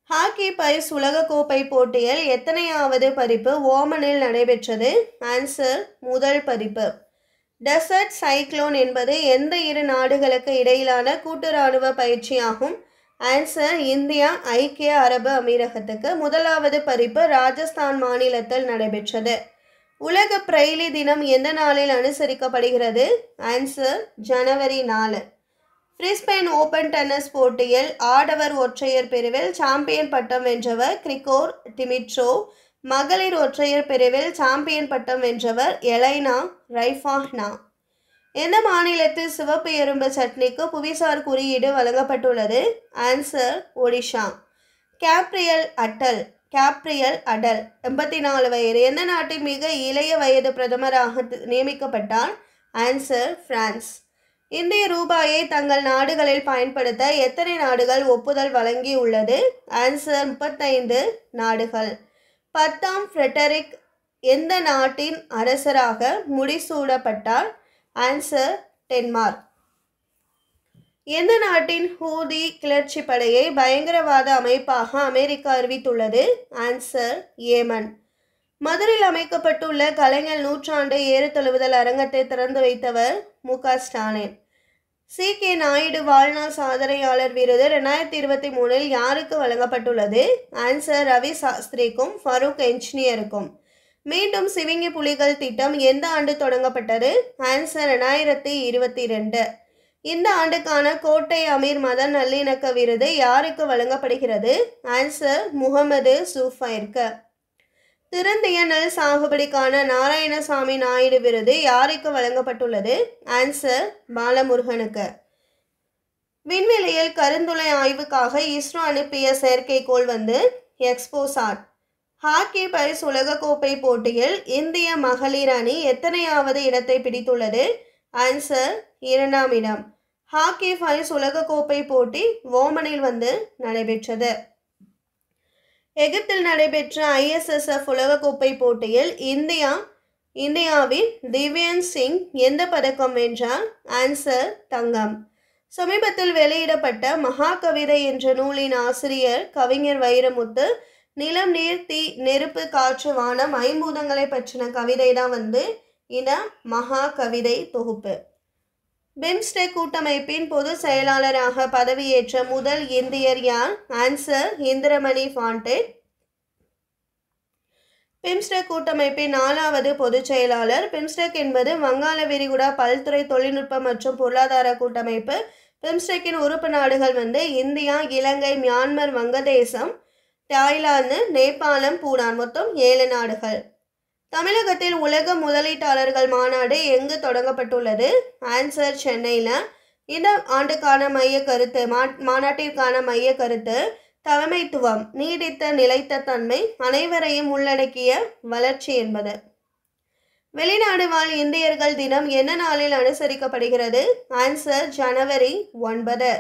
ஹாக்கி பைஸ் உலகக்கோப்பை போட்டியில் எத்தனையாவது பதிப்பு ஓமனில் நடைபெற்றது? ஆன்சர் முதல் பதிப்பு. டெசர்ட் சைக்ளோன் என்பது எந்த இரு நாடுகளுக்கு இடையிலான கூட்டு இராணுவ பயிற்சியாகும்? ஆன்சர் இந்தியா ஐக்கிய அரபு அமீரகத்துக்கு. முதலாவது பதிப்பு ராஜஸ்தான் மாநிலத்தில் நடைபெற்றது. உலக பிரெய்லி தினம் எந்த நாளில் அனுசரிக்கப்படுகிறது? ஆன்சர் ஜனவரி 4. பிரிஸ்பேன் ஓபன் டென்னிஸ் போட்டியில் ஆடவர் ஒற்றையர் பிரிவில் சாம்பியன் பட்டம் வென்றவர் கிரிகோர் டிமிட்ரோவ். மகளிர் ஒற்றையர் பிரிவில் சாம்பியன் பட்டம் வென்றவர் எலைனா ரைஃபானா. எந்த மாநிலத்தில் சிவப்பு எறும்பு சட்னிக்கு புவிசார் குறியீடு வழங்கப்பட்டுள்ளது? Answer Odisha. Gabriel Atal Gabriel Atal 84 வயது. எந்த நாட்டின் மிக இளைய வயது பிரதமராக நியமிக்கப்பட்டார்? Answer France. இந்திய ரூபாயை தங்கள் நாடுகளில் பயன்படுத்த எத்தனை நாடுகள் ஒப்புதல் வழங்கியுள்ளது? ஆன்சர் 35 நாடுகள். 10ஆம் ஃப்ரெடரிக் எந்த நாட்டின் அரசராக முடிசூடப்பட்டார்? Answer Denmark. எந்த நாட்டின் ஹூதி கிளர்ச்சி படையை பயங்கரவாத அமைப்பாக அமெரிக்கா அறிவித்துள்ளது? Answer Yemen. மதுரையில் அமைக்கப்பட்டுள்ள கலைஞர் நூற்றாண்டு ஏறுதழுவுதல் அரங்கத்தை திறந்து வைத்தவர் மு.க. ஸ்டாலின். சி.கே. நாயுடு வாழ்நாள் சாதனையாளர் விருது 2023 யாருக்கு வழங்கப்பட்டுள்ளது? ஆன்சர் ரவி சாஸ்திரிக்கும் ஃபரூக் என்ஜினியருக்கும். மீண்டும் சிவிங்கி புலிகள் திட்டம் எந்த ஆண்டு தொடங்கப்பட்டது? ஆன்சர் 2022. இந்த ஆண்டுக்கான கோட்டை அமீர் மத நல்லிணக்க விருது யாருக்கு வழங்கப்படுகிறது? ஆன்சர் முகமது சூஃபைற்கு. திருந்திய நெல் சாகுபடிக்கான நாராயணசாமி நாயுடு விருது யாருக்கு வழங்கப்பட்டுள்ளது? ஆன்சர் பாலமுருகனுக்கு. விண்வெளியில் கருந்துளை ஆய்வுக்காக இஸ்ரோ அனுப்பிய செயற்கைக்கோள் எக்ஸ்போசாட். ஹாக்கி பரிசு உலகக்கோப்பை போட்டியில் இந்திய மகளிர் அணி எத்தனையாவது இடத்தை பிடித்துள்ளது? ஆன்சர் 2ஆம் இடம். ஹாக்கி பரிசு உலகக்கோப்பை போட்டி ஓமனில் நடைபெற்றது. எகிப்தில் நடைபெற்ற ISSF உலகக்கோப்பை போட்டியில் இந்தியாவின் திவ்யன் சிங் எந்த பதக்கம் வென்றார்? ஆன்சர் தங்கம். சமீபத்தில் வெளியிடப்பட்ட மகாகவிதை என்ற நூலின் ஆசிரியர் கவிஞர் வைரமுத்து. நிலம், நீர், தீ, நெருப்பு, காற்று, வானம் ஐம்பூதங்களை பற்றின கவிதை தான் இந்த மகாகவிதை தொகுப்பு. பிம்ஸ்டெக் கூட்டமைப்பின் பொதுச் செயலாளராக பதவியேற்ற முதல் இந்தியர் யார்? ஆன்சர் இந்திரமணி பாண்டே. பிம்ஸ்டெக் கூட்டமைப்பின் 4வது பொதுச் செயலாளர். பிம்ஸ்டெக் என்பது வங்காள விரிகுடா பல்துறை தொழில்நுட்ப மற்றும் பொருளாதார கூட்டமைப்பு. பிம்ஸ்டெக்கின் உறுப்பு நாடுகள் இந்தியா, இலங்கை, மியான்மர், வங்கதேசம், தாய்லாந்து, நேபாளம், பூடான். மொத்தம் 7 நாடுகள். தமிழகத்தில் உலக முதலீட்டாளர்கள் மாநாடு எங்கு தொடங்கப்பட்டுள்ளது? ஆன்சர் சென்னையில். இந்த ஆண்டுக்கான மைய கருத்து மாநாட்டிற்கான மைய கருத்து தலைமைத்துவம், நீடித்த நிலைத்த தன்மை, அனைவரையும் உள்ளடக்கிய வளர்ச்சி என்பது. வெளிநாடு வாழ் இந்தியர்கள் தினம் என்ன நாளில் அனுசரிக்கப்படுகிறது? ஆன்சர் ஜனவரி 9.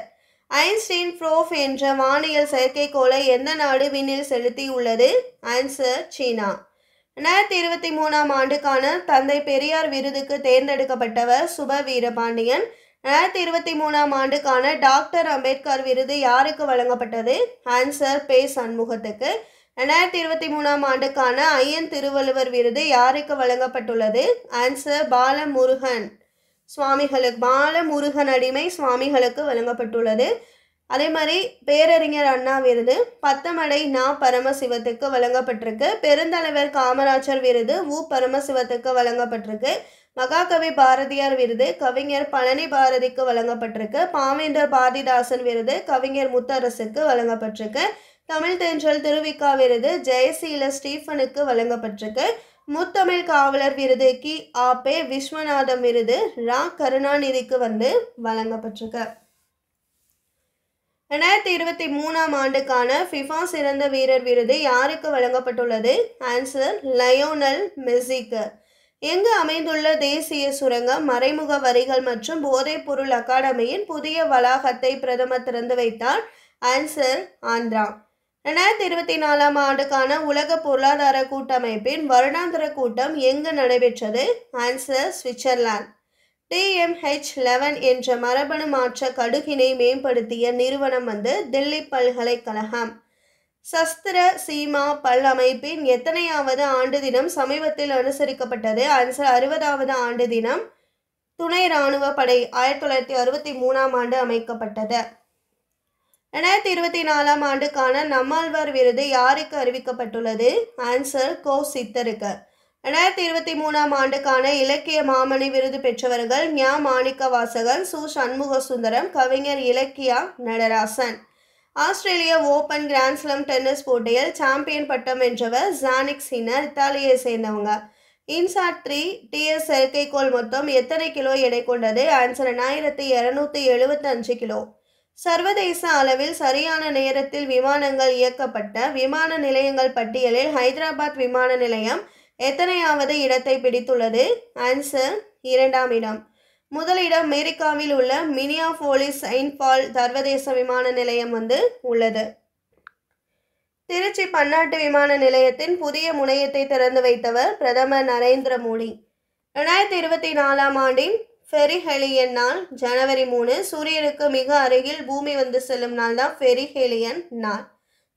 ஐன்ஸ்டீன் ப்ரோப் என்ற வானியல் செயற்கைக்கோளை எந்த நாடு விண்ணில் செலுத்தியுள்ளது? ஆன்சர் சீனா. 2023 ஆண்டுக்கான தந்தை பெரியார் விருதுக்கு தேர்ந்தெடுக்கப்பட்டவர் சுப வீரபாண்டியன். 2023 ஆண்டுக்கான டாக்டர் அம்பேத்கர் விருது யாருக்கு வழங்கப்பட்டது? ஆன்சர் பே சண்முகத்துக்கு. 2023 ஆண்டுக்கான ஐயன் திருவள்ளுவர் விருது யாருக்கு வழங்கப்பட்டுள்ளது? ஆன்சர் பாலமுருகன் சுவாமிகளுக்கு. பாலமுருகன் அடிமை சுவாமிகளுக்கு வழங்கப்பட்டுள்ளது. அதே மாதிரி பேரறிஞர் அண்ணா விருது பத்தமடை நா பரமசிவத்துக்கு வழங்கப்பட்டிருக்கு. பெருந்தலைவர் காமராஜர் விருது உ பரமசிவத்துக்கு வழங்கப்பட்டிருக்கு. மகாகவி பாரதியார் விருது கவிஞர் பழனி பாரதிக்கு வழங்கப்பட்டிருக்கு. பாவேந்தர் பாரதிதாசன் விருது கவிஞர் முத்தரசுக்கு வழங்கப்பட்டிருக்கு. தமிழ் தென்றல் திருவிக்கா விருது ஜெயசீல ஸ்டீஃபனுக்கு வழங்கப்பட்டிருக்கு. முத்தமிழ் காவலர் விருது கி.ஆ.பெ. விஸ்வநாதம் விருது ரா கருணாநிதிக்கு வழங்கப்பட்டிருக்கு. 2023 ஆண்டுக்கான ஃபிஃபா சிறந்த வீரர் விருது யாருக்கு வழங்கப்பட்டுள்ளது? ஆன்சர் லயோனல் மெஸ்ஸிக்கு. எங்கு அமைந்துள்ள தேசிய சுரங்கம் மறைமுக வரிகள் மற்றும் போதைப் பொருள் அகாடமியின் புதிய வளாகத்தை பிரதமர் திறந்து வைத்தார்? ஆன்சர் ஆந்திரா. 2024 ஆண்டுக்கான உலக பொருளாதார கூட்டமைப்பின் வருடாந்திர கூட்டம் எங்கு நடைபெற்றது? Answer Switzerland. TMH11 என்ற மரபணு மாற்ற கடுகினை மேம்படுத்திய நிறுவனம் தில்லி பல்கலைக்கழகம். சஸ்திர சீமா பல் அமைப்பின் எத்தனையாவது ஆண்டு தினம் சமீபத்தில் அனுசரிக்கப்பட்டது? ஆன்சர் 60வது ஆண்டு தினம். துணை இராணுவ படை 1963 ஆண்டு அமைக்கப்பட்டது. 2024 ஆண்டுக்கான நம்மாழ்வார் விருது யாருக்கு அறிவிக்கப்பட்டுள்ளது? ஆன்சர் கோ சித்தருக்கு. 2023 ஆண்டுக்கான இலக்கிய மாமணி விருது பெற்றவர்கள் ஞா மாணிக்க வாசகன், சு சண்முக சுந்தரம், கவிஞர் இலக்கியா நடராசன். ஆஸ்திரேலிய ஓபன் கிராண்ட்ஸ்லாம் டென்னிஸ் போட்டியில் சாம்பியன் பட்டம் வென்றவர் ஜானிக் சின்னர், இத்தாலியை சேர்ந்தவங்க. இன்சாட் 3 TS செயற்கைக்கோள் மொத்தம் எத்தனை கிலோ எடை கொண்டது? Answer 1275 kilo. சர்வதேச அளவில் சரியான நேரத்தில் விமானங்கள் இயக்கப்பட்ட விமான நிலையங்கள் பட்டியலில் ஹைதராபாத் விமான நிலையம் எத்தனையாவது இடத்தை பிடித்துள்ளது? ஆன்சர் 2ஆம் இடம். முதலிடம் அமெரிக்காவில் உள்ள மினியாபோலிஸ் செயின்ட் பால் சர்வதேச விமான நிலையம் உள்ளது. திருச்சி பன்னாட்டு விமான நிலையத்தின் புதிய முனையத்தை திறந்து வைத்தவர் பிரதமர் நரேந்திர மோடி. 2024ஆம் ஆண்டின் ஃபெரிஹெலியன் நாள் ஜனவரி 3. சூரியனுக்கு மிக அருகில் பூமி செல்லும் நாள் தான் ஃபெரிஹெலியன் நாள்,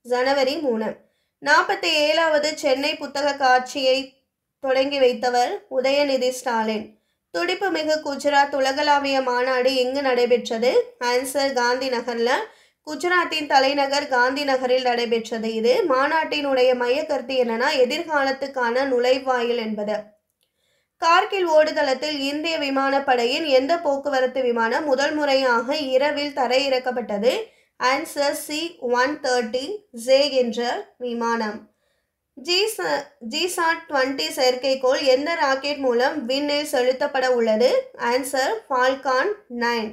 ஜனவரி 3. 47வது சென்னை புத்தக காட்சியை தொடங்கி வைத்தவர் உதயநிதி ஸ்டாலின். துடிப்பு மிகு குஜராத் உலகளாவிய மாநாடு எங்கு நடைபெற்றது? ஆன்சர் காந்தி நகர்ல. குஜராத்தின் தலைநகர் காந்தி நகரில் நடைபெற்றது. இது மாநாட்டினுடைய மைய கருத்து என்னன்னா, எதிர்காலத்துக்கான நுழைவாயில் என்பது. கார்கில் ஓடுதளத்தில் இந்திய விமானப்படையின் எந்த போக்குவரத்து விமானம் முதல் முறையாக இரவில் தரையிறக்கப்பட்டது? ஆன்சர் C-130J என்ற விமானம். GSAT-20 செயற்கைக்கோள் எந்த ராக்கெட் மூலம் விண்ணில் செலுத்தப்பட உள்ளது? Answer falcon 9.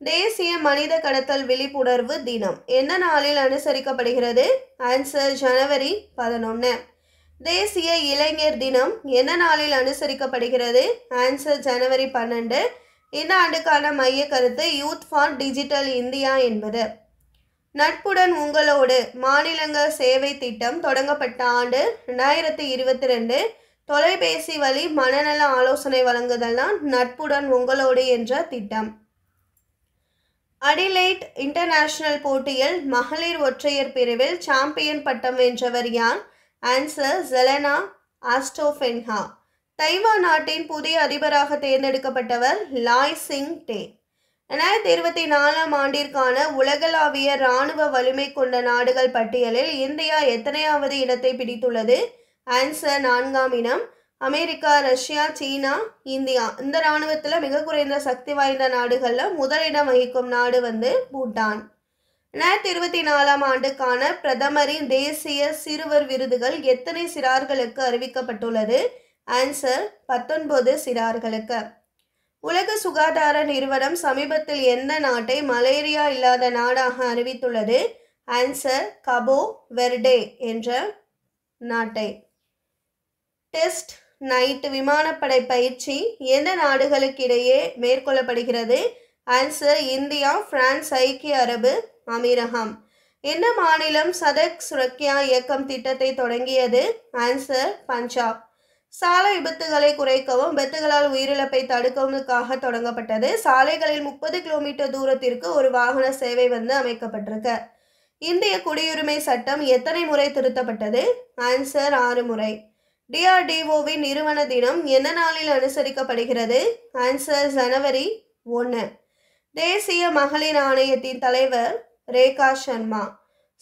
தேசிய மனித கடத்தல் விழிப்புணர்வு தினம் எந்த நாளில் அனுசரிக்கப்படுகிறது? ஆன்சர் ஜனவரி 11. தேசிய இளைஞர் தினம் எந்த நாளில் அனுசரிக்கப்படுகிறது? ஆன்சர் ஜனவரி 12. இந்த ஆண்டுக்கான மைய கருத்து யூத் ஃபார் டிஜிட்டல் இந்தியா என்பது. நட்புடன் உங்களோடு மாநிலங்கள் சேவை திட்டம் தொடங்கப்பட்ட ஆண்டு 2022. தொலைபேசி வழி மனநல ஆலோசனை வழங்குதல் தான் நட்புடன் உங்களோடு என்ற திட்டம். அடிலைட் இன்டர்நேஷனல் போட்டியில் மகளிர் ஒற்றையர் பிரிவில் சாம்பியன் பட்டம் வென்றவர் யார்? ஆன்சர் ஜெலனா ஆஸ்டோஃபென்ஹா. தைவான் நாட்டின் புதிய அதிபராக தேர்ந்தெடுக்கப்பட்டவர் லாய் சிங் டே. 2024ஆம் ஆண்டிற்கான உலகளாவிய இராணுவ வலிமை கொண்ட நாடுகள் பட்டியலில் இந்தியா எத்தனையாவது இடத்தை பிடித்துள்ளது? ஆன்சர் 4ஆம் இடம். அமெரிக்கா, ரஷ்யா, சீனா, இந்தியா இந்த இராணுவத்தில் மிக குறைந்த சக்தி வாய்ந்த நாடுகளில் முதலிடம் வகிக்கும் நாடு பூட்டான். 2024ஆம் ஆண்டுக்கான பிரதமரின் தேசிய சிறுவர் விருதுகள் எத்தனை சிறார்களுக்கு அறிவிக்கப்பட்டுள்ளது? ஆன்சர் 19 சிறார்களுக்கு. உலக சுகாதார நிறுவனம் சமீபத்தில் எந்த நாட்டை மலேரியா இல்லாத நாடாக அறிவித்துள்ளது? ஆன்சர் கபோ வெர்டே என்ற நாட்டை. டெஸ்ட் நைட் விமானப்படை பயிற்சி எந்த நாடுகளுக்கிடையே மேற்கொள்ளப்படுகிறது? ஆன்சர் இந்தியா, பிரான்ஸ், ஐக்கிய அரபு அமீரகம். எந்த மாநிலம் சதக் சுரக்யா இயக்கம் திட்டத்தை தொடங்கியது? ஆன்சர் பஞ்சாப். சாலை விபத்துகளை குறைக்கவும் விபத்துகளால் உயிரிழப்பை தடுக்கவும்காக தொடங்கப்பட்டது. சாலைகளில் 30 கிலோமீட்டர் தூரத்திற்கு ஒரு வாகன சேவை அமைக்கப்பட்டிருக்கு. இந்திய குடியுரிமை சட்டம் எத்தனை முறை திருத்தப்பட்டது? ஆன்சர் 6 முறை. DRDOவின் நிறுவன தினம் எந்த நாளில் அனுசரிக்கப்படுகிறது? ஆன்சர் ஜனவரி 1. தேசிய மகளிர் ஆணையத்தின் தலைவர் ரேகா சர்மா.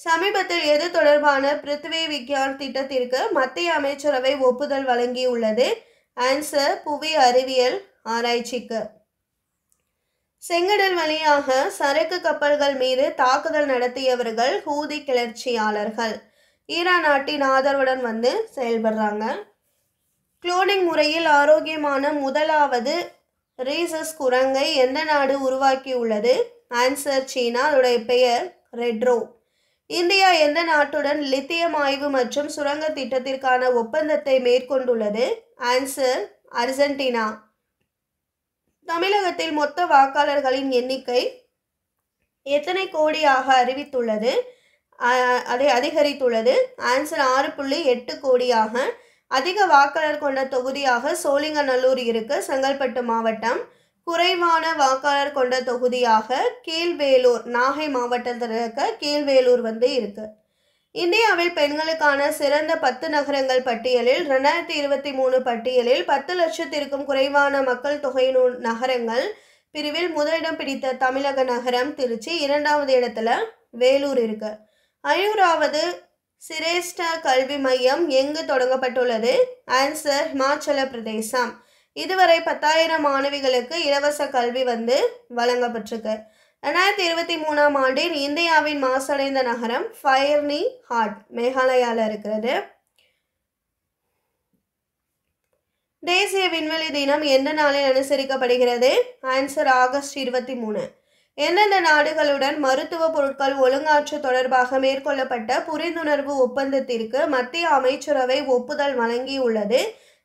சமீபத்தில் எது தொடர்பான பிருத்வி விக்யான் திட்டத்திற்கு மத்திய அமைச்சரவை ஒப்புதல் வழங்கியுள்ளது? ஆன்சர் புவி அறிவியல் ஆராய்ச்சிக்கு. செங்கடல் வழியாக சரக்கு கப்பல்கள் மீது தாக்குதல் நடத்தியவர்கள் ஹூதி கிளர்ச்சியாளர்கள். ஈரான் நாட்டின் ஆதரவுடன் செயல்படுறாங்க. குளோனிங் முறையில் ஆரோக்கியமான முதலாவது ரீசஸ் குரங்கை எந்த நாடு உருவாக்கியுள்ளது? ஆன்சர் சீனா. அதோடைய பெயர் ரெட்ரோ. இந்தியா எந்த நாட்டுடன் லித்தியம் ஆய்வு மற்றும் சுரங்க திட்டத்திற்கான ஒப்பந்தத்தை மேற்கொண்டுள்ளது? Answer Argentina. தமிழகத்தில் மொத்த வாக்காளர்களின் எண்ணிக்கை எத்தனை கோடியாக அறிவித்துள்ளது? அதை அதிகரித்துள்ளது. ஆன்சர் 6.8 கோடியாக. அதிக வாக்காளர் கொண்ட தொகுதியாக சோழிங்கநல்லூர் இருக்கு, செங்கல்பட்டு மாவட்டம். குறைவான வாக்காளர் கொண்ட தொகுதியாக கீழ்வேலூர், நாகை மாவட்டத்தில் இருக்க கீழ்வேலூர் இருக்கு. இந்தியாவில் பெண்களுக்கான சிறந்த 10 நகரங்கள் பட்டியலில் 2023 பட்டியலில் 10 லட்சத்திற்கும் குறைவான மக்கள் தொகை நகரங்கள் பிரிவில் முதலிடம் பிடித்த தமிழக நகரம் திருச்சி. 2வது இடத்துல வேலூர் இருக்கு. 5வது சிரேஷ்ட கல்வி மையம் எங்கு தொடங்கப்பட்டுள்ளது? ஆன்சர் ஹிமாச்சல பிரதேசம். இதுவரை 10,000 மாணவிகளுக்கு இலவச கல்வி வழங்கப்பட்டிருக்கு. 2023ஆம் ஆண்டில் இந்தியாவின் மாசடைந்த நகரம் ஃபயர்னி ஹாட், மேகாலயாவில் இருக்கிறது. தேசிய விண்வெளி தினம் எந்த நாளில் அனுசரிக்கப்படுகிறது? Answer August 23. எந்தெந்த நாடுகளுடன் மருத்துவ பொருட்கள் ஒழுங்காற்று தொடர்பாக மேற்கொள்ளப்பட்ட புரிந்துணர்வு ஒப்பந்தத்திற்கு மத்திய அமைச்சரவை ஒப்புதல் வழங்கியுள்ளது?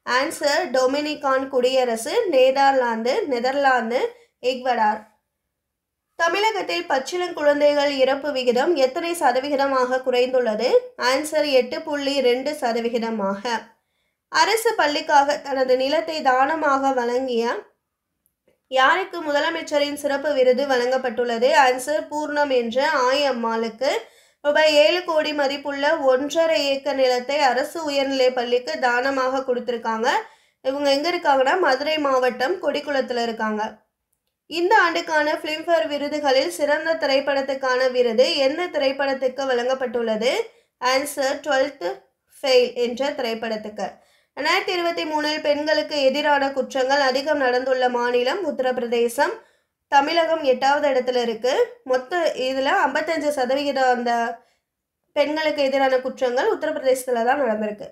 ஆன்சர் டொமினிகான் குடியரசு, நெதர்லாந்து, ஈக்வடார். தமிழகத்தில் பச்சிளங்குழந்தைகள் இறப்பு விகிதம் எத்தனை சதவிகிதமாக குறைந்துள்ளது? ஆன்சர் 8.2%. அரசு பள்ளிக்காக தனது நிலத்தை தானமாக வழங்கிய யாருக்கு முதலமைச்சரின் சிறப்பு விருது வழங்கப்பட்டுள்ளது? ஆன்சர் பூர்ணம் என்ற ஆயம்மாளுக்கு. ரூபாய் 7 கோடி மதிப்புள்ள 1.5 ஏக்கர் நிலத்தை அரசு உயர்நிலை பள்ளிக்கு தானமாக கொடுத்துருக்காங்க. இவங்க எங்க இருக்காங்கன்னா மதுரை மாவட்டம் கொடிக்குளத்தில் இருக்காங்க. இந்த ஆண்டுக்கான பிலிம்பேர் விருதுகளில் சிறந்த திரைப்படத்துக்கான விருது எந்த திரைப்படத்துக்கு வழங்கப்பட்டுள்ளது? ஆன்சர் 12th ஃபெயில் என்ற திரைப்படத்துக்கு. 2023 பெண்களுக்கு எதிரான குற்றங்கள் அதிகம் நடந்துள்ள மாநிலம் உத்தரப்பிரதேசம். தமிழகம் 8வது இடத்துல இருக்கு. மொத்த இதில் 55% அந்த பெண்களுக்கு எதிரான குற்றங்கள் உத்தரப்பிரதேசத்தில் தான் நடந்திருக்கு.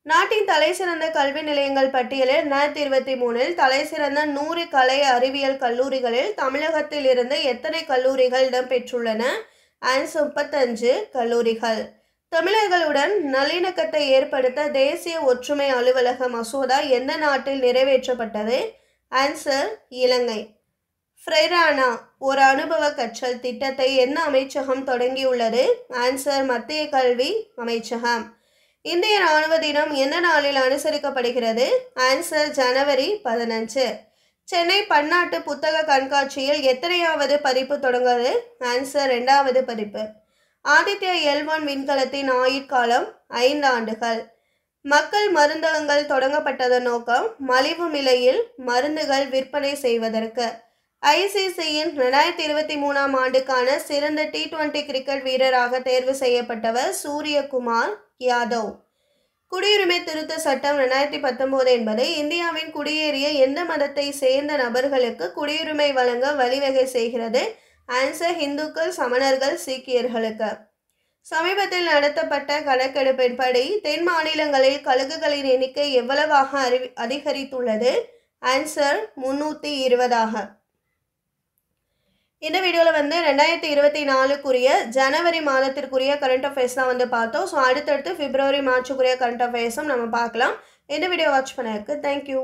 நாட்டின் தலைசிறந்த கல்வி நிலையங்கள் பட்டியலில் 2023 தலைசிறந்த 100 கலை அறிவியல் கல்லூரிகளில் தமிழகத்தில் இருந்து எத்தனை கல்லூரிகள் இடம்பெற்றுள்ளன? ஆன்சர் 35 கல்லூரிகள். தமிழர்களுடன் நல்லிணக்கத்தை ஏற்படுத்த தேசிய ஒற்றுமை அலுவலக மசோதா எந்த நாட்டில் நிறைவேற்றப்பட்டது? ஆன்சர் இலங்கை. ஃப்ரைரானா ஒரு அனுபவ கற்றல் திட்டத்தை எந்த அமைச்சகம் தொடங்கியுள்ளது? ஆன்சர் மத்திய கல்வி அமைச்சகம். இந்திய ராணுவ தினம் எந்த நாளில் அனுசரிக்கப்படுகிறது? ஆன்சர் ஜனவரி 15. சென்னை பன்னாட்டு புத்தக கண்காட்சியில் எத்தனையாவது பதிப்பு தொடங்குது? ஆன்சர் 2வது பதிப்பு. ஆதித்யா L1 விண்கலத்தின் ஆயுட்காலம் 5 ஆண்டுகள். மக்கள் மருந்தகங்கள் தொடங்கப்பட்டதன் நோக்கம் மலிவு விலையில் மருந்துகள் விற்பனை செய்வதற்கு. ICCயின் 2023 ஆண்டுக்கான சிறந்த T20 கிரிக்கெட் வீரராக தேர்வு செய்யப்பட்டவர் சூரியகுமார் யாதவ். குடியுரிமை திருத்த சட்டம் 2019 என்பது இந்தியாவின் குடியேறிய எந்த மதத்தை சேர்ந்த நபர்களுக்கு குடியுரிமை வழங்க வழிவகை செய்கிறது? ஆன்சர் இந்துக்கள், சமணர்கள், சீக்கியர்களுக்கு. சமீபத்தில் நடத்தப்பட்ட கணக்கெடுப்பின்படி தென் மாநிலங்களில் கழுகுகளின் எண்ணிக்கை எவ்வளவாக அதிகரித்துள்ளது? ஆன்சர் 320. இந்த வீடியோவில் 2024 ஜனவரி மாதத்திற்குரிய கரண்ட் அஃபேர்ஸ் தான் பார்த்தோம். ஸோ அடுத்தடுத்து பிப்ரவரி மார்ச்சுக்குரிய கரண்ட் அஃபேர்ஸும் நம்ம பார்க்கலாம். இந்த வீடியோ வாட்ச் பண்ணதுக்கு தேங்க்யூ.